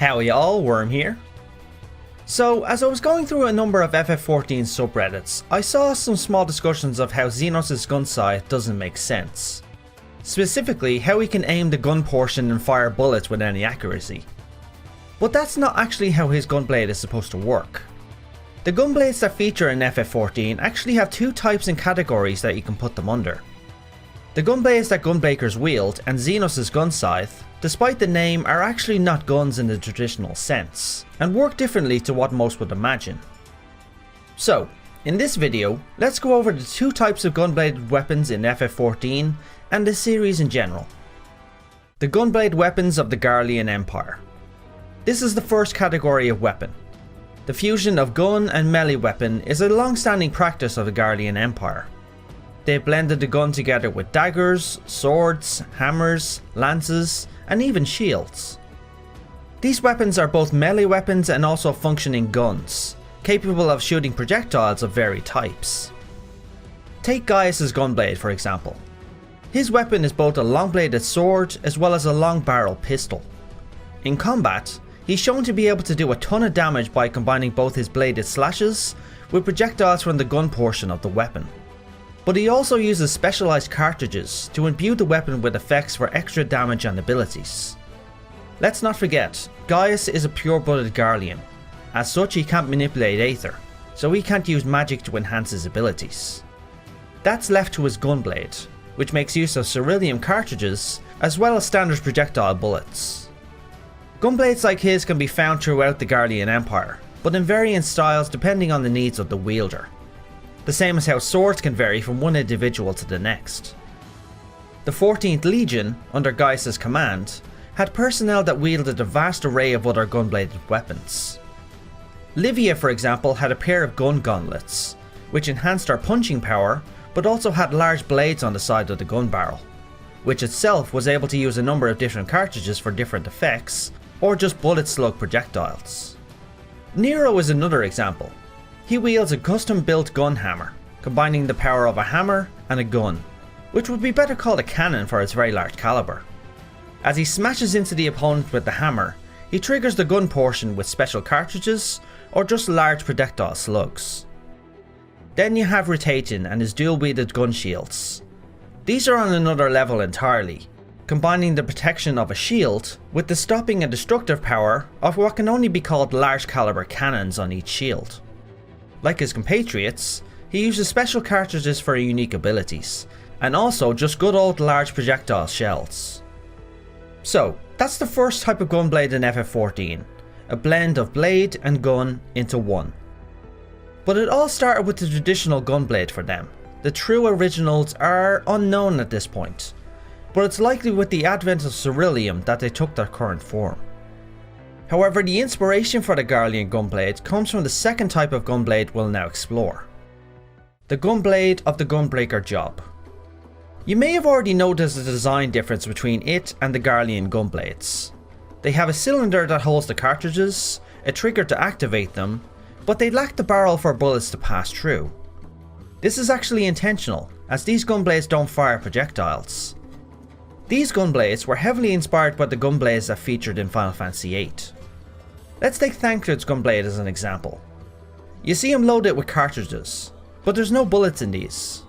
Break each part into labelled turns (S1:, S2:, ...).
S1: Howdy y'all, Wyrm here. So, as I was going through a number of FF14 subreddits, I saw some small discussions of how Zenos Gunscythe doesn't make sense. Specifically, how he can aim the gun portion and fire bullets with any accuracy. But that's not actually how his gunblade is supposed to work. The gunblades that feature in FF14 actually have two types and categories that you can put them under. The gunblades that Gunbreakers wield and Zenos Gunscythe, despite the name, are actually not guns in the traditional sense, and work differently to what most would imagine. So, in this video, let's go over the two types of gunbladed weapons in FF14 and the series in general. The gunblade weapons of the Garlean Empire. This is the first category of weapon. The fusion of gun and melee weapon is a long-standing practice of the Garlean Empire. They blended the gun together with daggers, swords, hammers, lances, and even shields. These weapons are both melee weapons and also functioning guns, capable of shooting projectiles of varied types. Take Gaius' gunblade for example. His weapon is both a long-bladed sword as well as a long barrel pistol. In combat, he's shown to be able to do a ton of damage by combining both his bladed slashes with projectiles from the gun portion of the weapon. But he also uses specialized cartridges to imbue the weapon with effects for extra damage and abilities. Let's not forget, Gaius is a pure-blooded Garlean. As such, he can't manipulate Aether, so he can't use magic to enhance his abilities. That's left to his gunblade, which makes use of ceruleum cartridges as well as standard projectile bullets. Gunblades like his can be found throughout the Garlean Empire, but in varying styles depending on the needs of the wielder. The same as how swords can vary from one individual to the next. The 14th Legion, under Gaius' command, had personnel that wielded a vast array of other gunbladed weapons. Livia, for example, had a pair of gun gauntlets, which enhanced her punching power but also had large blades on the side of the gun barrel, which itself was able to use a number of different cartridges for different effects, or just bullet slug projectiles. Nero is another example. He wields a custom-built gun hammer, combining the power of a hammer and a gun, which would be better called a cannon for its very large caliber. As he smashes into the opponent with the hammer, he triggers the gun portion with special cartridges or just large projectile slugs. Then you have Ritatin and his dual-wielded gun shields. These are on another level entirely, combining the protection of a shield with the stopping and destructive power of what can only be called large caliber cannons on each shield. Like his compatriots, he uses special cartridges for unique abilities, and also just good old large projectile shells. So, that's the first type of gunblade in FF14, a blend of blade and gun into one. But it all started with the traditional gunblade for them. The true originals are unknown at this point, but it's likely with the advent of ceruleum that they took their current form. However, the inspiration for the Garlean gunblade comes from the second type of gunblade we'll now explore. The gunblade of the Gunbreaker job. You may have already noticed the design difference between it and the Garlean gunblades. They have a cylinder that holds the cartridges, a trigger to activate them, but they lack the barrel for bullets to pass through. This is actually intentional, as these gunblades don't fire projectiles. These gunblades were heavily inspired by the gunblades that featured in Final Fantasy VIII. Let's take Thancred's gunblade as an example. You see him loaded with cartridges, but there's no bullets in these.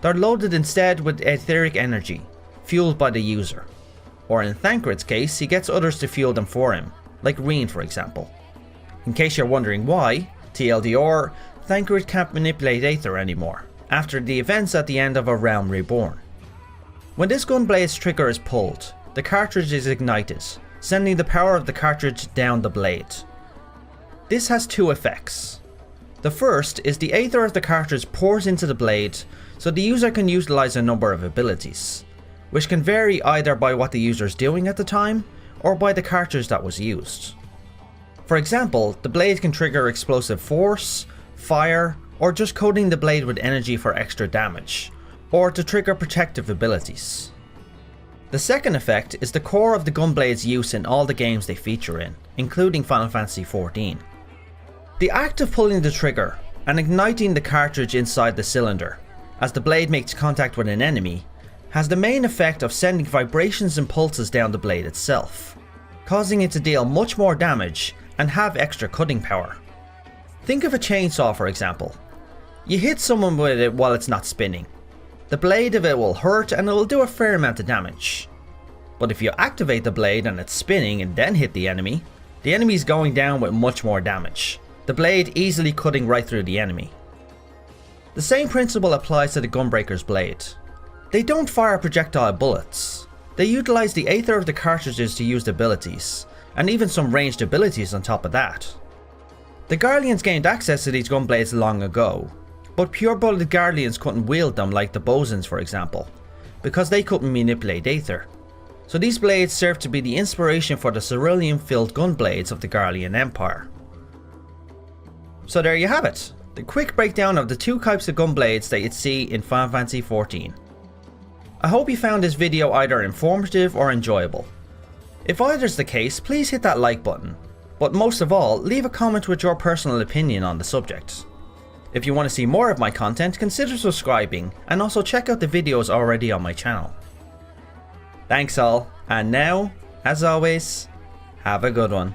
S1: They're loaded instead with etheric energy, fueled by the user. Or in Thancred's case, he gets others to fuel them for him, like Reen for example. In case you're wondering why, TLDR, Thancred can't manipulate Aether anymore, after the events at the end of A Realm Reborn. When this gunblade's trigger is pulled, the cartridge is ignited, sending the power of the cartridge down the blade. This has two effects. The first is the Aether of the cartridge pours into the blade, so the user can utilize a number of abilities, which can vary either by what the user is doing at the time, or by the cartridge that was used. For example, the blade can trigger explosive force, fire, or just coating the blade with energy for extra damage, or to trigger protective abilities. The second effect is the core of the gunblade's use in all the games they feature in, including Final Fantasy XIV. The act of pulling the trigger and igniting the cartridge inside the cylinder, as the blade makes contact with an enemy, has the main effect of sending vibrations and pulses down the blade itself. causing it to deal much more damage and have extra cutting power. Think of a chainsaw for example. You hit someone with it while it's not spinning. The blade of it will hurt and it will do a fair amount of damage. But if you activate the blade and it's spinning and then hit the enemy is going down with much more damage, the blade easily cutting right through the enemy. The same principle applies to the Gunbreaker's blade. They don't fire projectile bullets. They utilize the aether of the cartridges to use abilities, and even some ranged abilities on top of that. The Garleans gained access to these Gunblades long ago, but pure-blooded Garleans couldn't wield them like the Bosons for example, because they couldn't manipulate aether. So these blades serve to be the inspiration for the cerulean-filled Gunblades of the Garlean Empire. So there you have it, the quick breakdown of the two types of Gunblades that you'd see in Final Fantasy XIV. I hope you found this video either informative or enjoyable. If either is the case, please hit that like button, but most of all, leave a comment with your personal opinion on the subject. If you want to see more of my content, consider subscribing and also check out the videos already on my channel. Thanks all, and now, as always, have a good one.